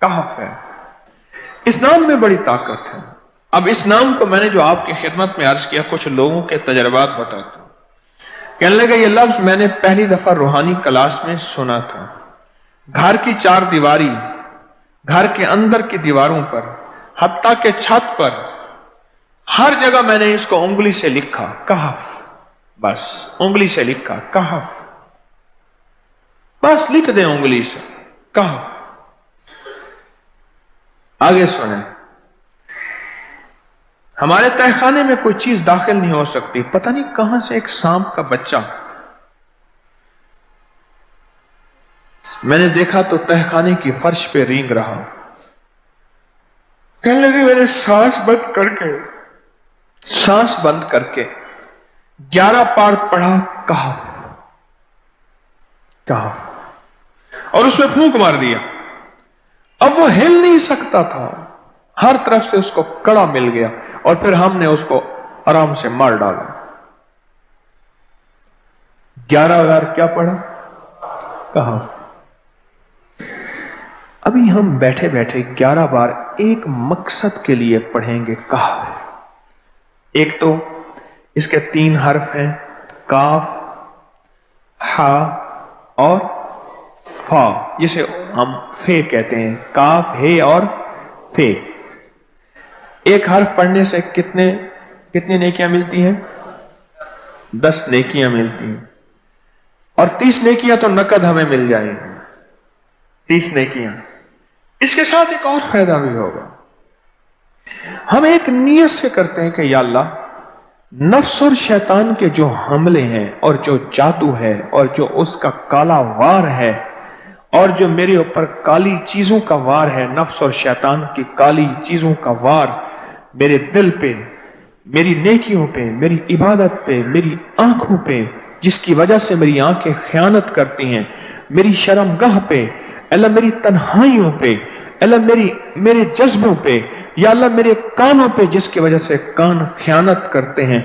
کہف ہے. اس نام میں بڑی طاقت ہے. اب اس نام کو میں نے جو آپ کی خدمت میں عرض کیا کچھ لوگوں کے تجربات بتاتا ہوں. کہنے لگا یہ لفظ میں نے پہلی دفعہ روحانی کلاس میں سنا تھا. گھر کی چار دیواری، گھر کے اندر کی دیواروں پر، حتیٰ کہ چھت پر، ہر جگہ میں نے اس کو انگلی سے لکھا کہف. بس انگلی سے لکھا کہف. بس لکھ دیں انگلی سے کہف. آگے سنیں. ہمارے تہہ خانے میں کوئی چیز داخل نہیں ہو سکتی. پتہ نہیں کہاں سے ایک سانپ کا بچہ میں نے دیکھا تو تہہ خانے کی فرش پہ رینگ رہا. کہنے لگے میں نے سانس بند کر کے 11 بار پڑھا کہف کہف، اور اس میں پھونک مار دیا. اب وہ ہل نہیں سکتا تھا، ہر طرف سے اس کو کڑا مل گیا، اور پھر ہم نے اس کو آرام سے مار ڈالا. 11 بار کیا پڑھا؟ کہف. ابھی ہم بیٹھے بیٹھے 11 بار ایک مقصد کے لیے پڑھیں گے کہف. ایک تو اس کے 3 حرف ہیں، کاف، ہا اور فا، جسے ہم فے کہتے ہیں. کاف، ہے اور فے. ایک حرف پڑھنے سے کتنی نیکیاں ملتی ہیں؟ 10 نیکیاں ملتی ہیں. اور 30 نیکیاں تو نقد ہمیں مل جائیں گی. 30 نیکیاں. اس کے ساتھ ایک اور فائدہ بھی ہوگا. ہم ایک نیت سے کرتے ہیں کہ یا اللہ، نفس اور شیطان کے جو حملے ہیں اور جو جادو ہے اور جو اس کا کالا وار ہے اور جو میرے اوپر کالی چیزوں کا وار ہے، نفس اور شیطان کی کالی چیزوں کا وار میرے دل پہ، میری نیکیوں پہ، میری عبادت پہ، میری آنکھوں پہ، جس کی وجہ سے میری آنکھیں خیانت کرتی ہیں، میری شرمگاہ پہ، اللہ میری تنہائیوں پہ، اللہ میرے جذبوں پہ، یا اللہ میرے کانوں پہ جس کی وجہ سے کان خیانت کرتے ہیں،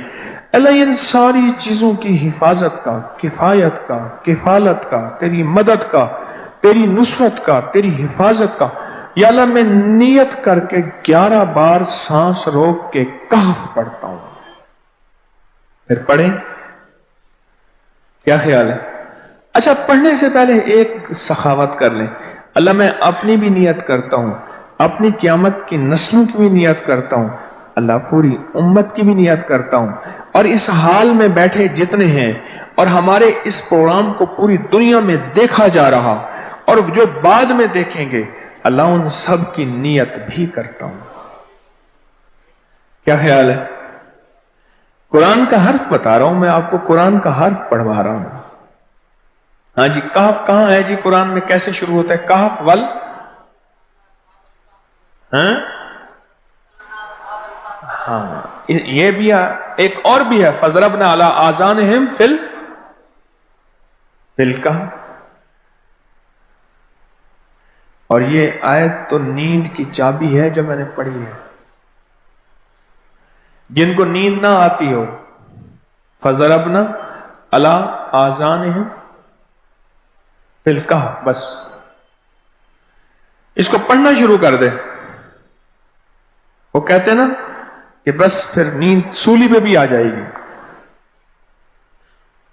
اللہ ان ساری چیزوں کی حفاظت کا، کفایت کا، کفالت کا، تیری مدد کا، تیری نصرت کا، تیری حفاظت کا، یا اللہ میں نیت کر کے 11 بار سانس روک کے کہف پڑھتا ہوں. پھر پڑھیں. کیا خیال ہے؟ اچھا، پڑھنے سے پہلے ایک سخاوت کر لیں. اللہ میں اپنی بھی نیت کرتا ہوں، اپنی قیامت کی نسلوں کی بھی نیت کرتا ہوں، اللہ پوری امت کی بھی نیت کرتا ہوں، اور اس حال میں بیٹھے جتنے ہیں اور ہمارے اس پروگرام کو پوری دنیا میں دیکھا جا رہا اور جو بعد میں دیکھیں گے، اللہ ان سب کی نیت بھی کرتا ہوں. کیا خیال ہے؟ قرآن کا حرف بتا رہا ہوں میں آپ کو، قرآن کا حرف پڑھوا رہا ہوں. ہاں جی، کہف کہاں ہے جی قرآن میں؟ کیسے شروع ہوتا ہے کہف؟ ول ہاں، یہ بھی ہے. ایک اور بھی ہے، فضربنا علی آذانہم فی الکہف. اور یہ آیت تو نیند کی چابی ہے جو میں نے پڑھی ہے. جن کو نیند نہ آتی ہو، فضربنا علی آذانہم فی الکہف، بس اس کو پڑھنا شروع کر دے. وہ کہتے ہیں نا کہ بس پھر نیند سولی پہ بھی آ جائے گی.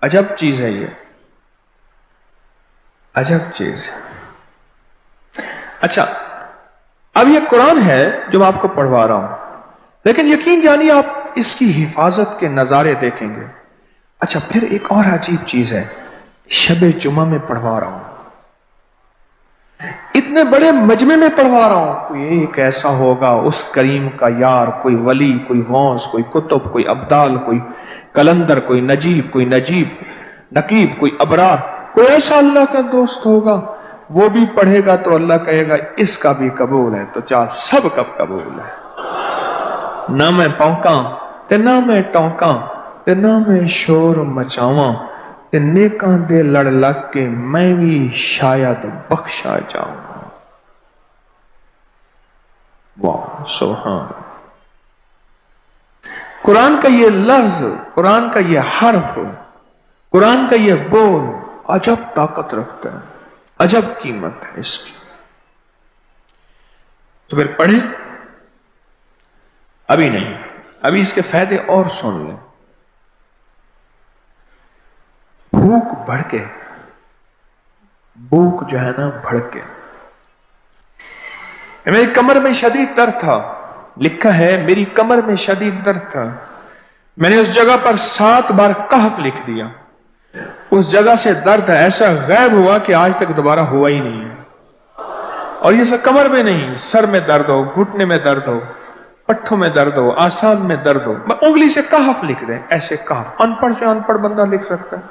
عجب چیز ہے یہ، عجب چیز ہے. اچھا، اب یہ قرآن ہے جو میں آپ کو پڑھوا رہا ہوں، لیکن یقین جانیے آپ اس کی حفاظت کے نظارے دیکھیں گے. اچھا، پھر ایک اور عجیب چیز ہے، شب جمعہ میں پڑھوا رہا ہوں، اتنے بڑے مجمع میں پڑھوا رہا ہوں. کوئی ایک ایسا ہوگا اس کریم کا یار، کوئی ولی، کوئی غوث، کوئی کتب، کوئی ابدال، کوئی کلندر، کوئی نجیب، کوئی نقیب، کوئی ابرار، کوئی ایسا اللہ کا دوست ہوگا، وہ بھی پڑھے گا تو اللہ کہے گا اس کا بھی قبول ہے. تو چاہ سب کب قبول ہے. نہ میں پونکاں تے نہ میں ٹونکاں تے نہ میں شور مچاواں تے نیکاں دے لڑ لگ کے میں بھی شاید بخشا جاؤں. واہ سبحان. قرآن کا یہ لفظ، قرآن کا یہ حرف، قرآن کا یہ بول عجب طاقت رکھتا ہے، عجب قیمت ہے اس کی. تو پھر پڑھیں؟ ابھی نہیں، ابھی اس کے فائدے اور سن لیں. بھوک بڑھ کے، بھوک جو ہے نا بڑھ کے، میری کمر میں شدید درد تھا، لکھا ہے میری کمر میں شدید درد تھا، میں نے اس جگہ پر 7 بار کہف لکھ دیا، اس جگہ سے درد ایسا غائب ہوا کہ آج تک دوبارہ ہوا ہی نہیں ہے. اور یہ سب کمر میں نہیں، سر میں درد ہو، گھٹنے میں درد ہو، پٹھوں میں درد ہو، آسان میں درد ہو، انگلی سے کہف لکھ دیں، ایسے کہف. ان پڑھ سے ان پڑھ بندہ لکھ سکتا ہے،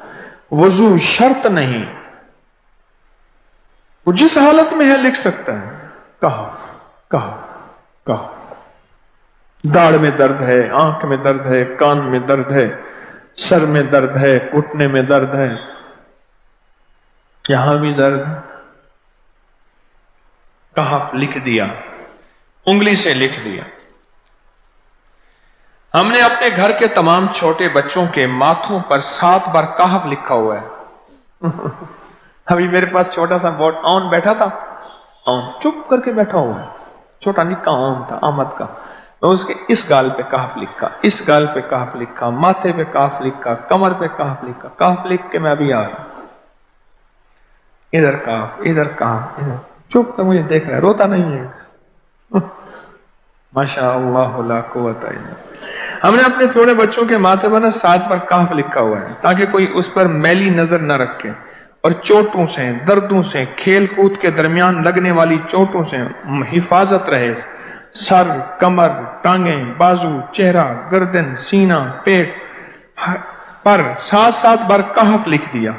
وضو شرط نہیں، وہ جس حالت میں ہے لکھ سکتا ہے. کہف کہف کہف. داڑھ میں درد ہے، آنکھ میں درد ہے، کان میں درد ہے، سر میں درد ہے، گھٹنے میں درد ہے، یہاں بھی درد ہے، کہف لکھ دیا، انگلی سے لکھ دیا. ہم نے اپنے گھر کے تمام چھوٹے بچوں کے ماتھوں پر 7 بار کہف لکھا ہوا ہے. ابھی میرے پاس چھوٹا سا بورڈ آن بیٹھا تھا، آن چپ کر کے بیٹھا ہوا ہے، چھوٹا نکا آن تھا آمد کا، میں اس کے اس گال پہ کہف لکھا، اس گال پہ کہف لکھا، ماتھے پہ کہف لکھا، کمر پہ کہف لکھا، کہف لکھ کے میں ابھی آ رہا ہوں. ادھر کہف، ادھر کہف، ادھر چپ کر مجھے دیکھ رہا ہے، روتا نہیں ہے. ماشاء اللہ لا قوت الا باللہ. ہم نے اپنے تھوڑے بچوں کے ماتھے پر 7 بار کہف لکھا ہوا ہے تاکہ کوئی اس پر میلی نظر نہ رکھے اور چوٹوں سے، دردوں سے، کھیل کود کے درمیان لگنے والی چوٹوں سے حفاظت رہے. سر، کمر، ٹانگیں، بازو، چہرہ، گردن، سینہ، پیٹ پر 7 بار کہف لکھ دیا.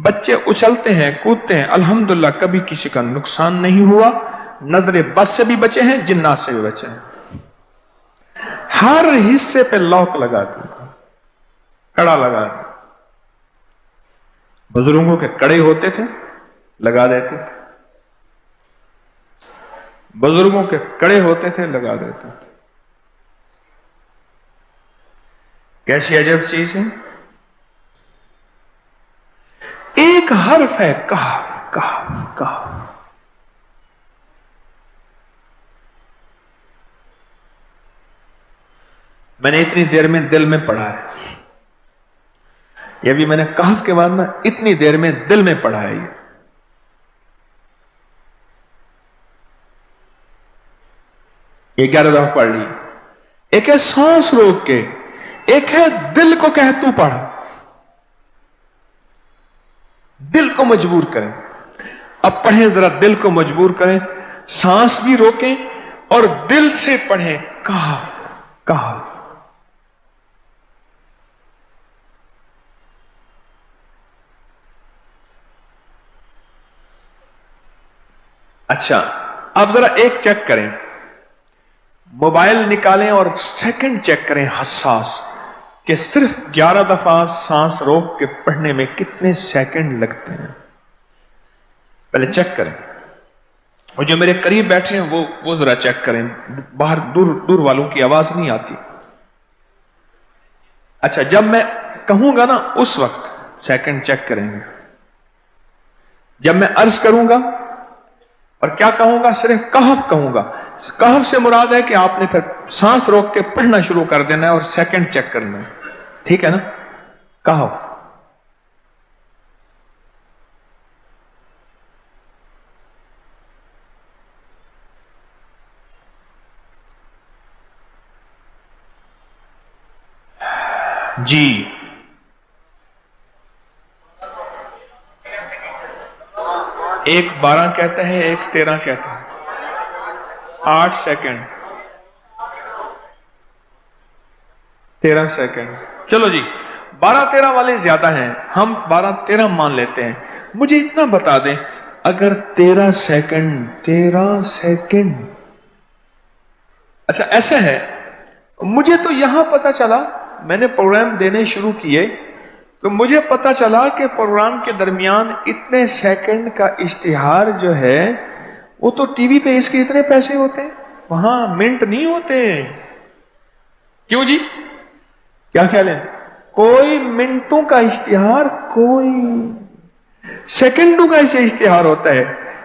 بچے اچھلتے ہیں، کودتے ہیں، الحمدللہ کبھی کسی کا نقصان نہیں ہوا. نظر بس سے بھی بچے ہیں، جنات سے بھی بچے ہیں. ہر حصے پہ لاک لگا دی، کڑا لگا دی. بزرگوں کے کڑے ہوتے تھے، لگا دیتے تھے. بزرگوں کے کڑے ہوتے تھے، لگا دیتے تھے. کیسی عجب چیز ہے. ایک حرف ہے کہف کہف کہف. میں نے اتنی دیر میں دل میں پڑھا ہے، یہ بھی میں نے کہف کے بعد نا اتنی دیر میں دل میں پڑھا ہے. یہ 11 دفعہ پڑھ لی. ایک ہے سانس روک کے، ایک ہے دل کو کہ تو پڑھ، دل کو مجبور کریں. اب پڑھیں ذرا، دل کو مجبور کریں، سانس بھی روکیں اور دل سے پڑھیں. کہف کہف. اچھا اب ذرا ایک چیک کریں، موبائل نکالیں اور سیکنڈ چیک کریں حساس، کہ صرف 11 دفعہ سانس روک کے پڑھنے میں کتنے سیکنڈ لگتے ہیں. پہلے چیک کریں. اور جو میرے قریب بیٹھے ہیں وہ ذرا چیک کریں، باہر دور والوں کی آواز نہیں آتی. اچھا جب میں کہوں گا نا اس وقت سیکنڈ چیک کریں گے. جب میں عرض کروں گا اور کیا کہوں گا، صرف کہف کہوں گا. کہف سے مراد ہے کہ آپ نے پھر سانس روک کے پڑھنا شروع کر دینا ہے اور سیکنڈ چیک کرنا ہے. ٹھیک ہے نا؟ کہف. جی ایک 12 کہتا ہے، ایک 13 کہتا ہے. 8 سیکنڈ، 13 سیکنڈ. چلو جی 12-13 والے زیادہ ہیں، ہم 12-13 مان لیتے ہیں. مجھے اتنا بتا دیں، اگر 13 سیکنڈ، اچھا ایسا ہے، مجھے تو یہاں پتا چلا، میں نے پروگرام دینے شروع کیے تو مجھے پتا چلا کہ پروگرام کے درمیان اتنے سیکنڈ کا اشتہار جو ہے وہ تو ٹی وی پہ اس کے اتنے پیسے ہوتے ہیں، وہاں منٹ نہیں ہوتے. کیوں جی؟ کیا خیال ہے؟ کوئی منٹوں کا اشتہار، کوئی سیکنڈوں کا اسے اشتہار ہوتا ہے.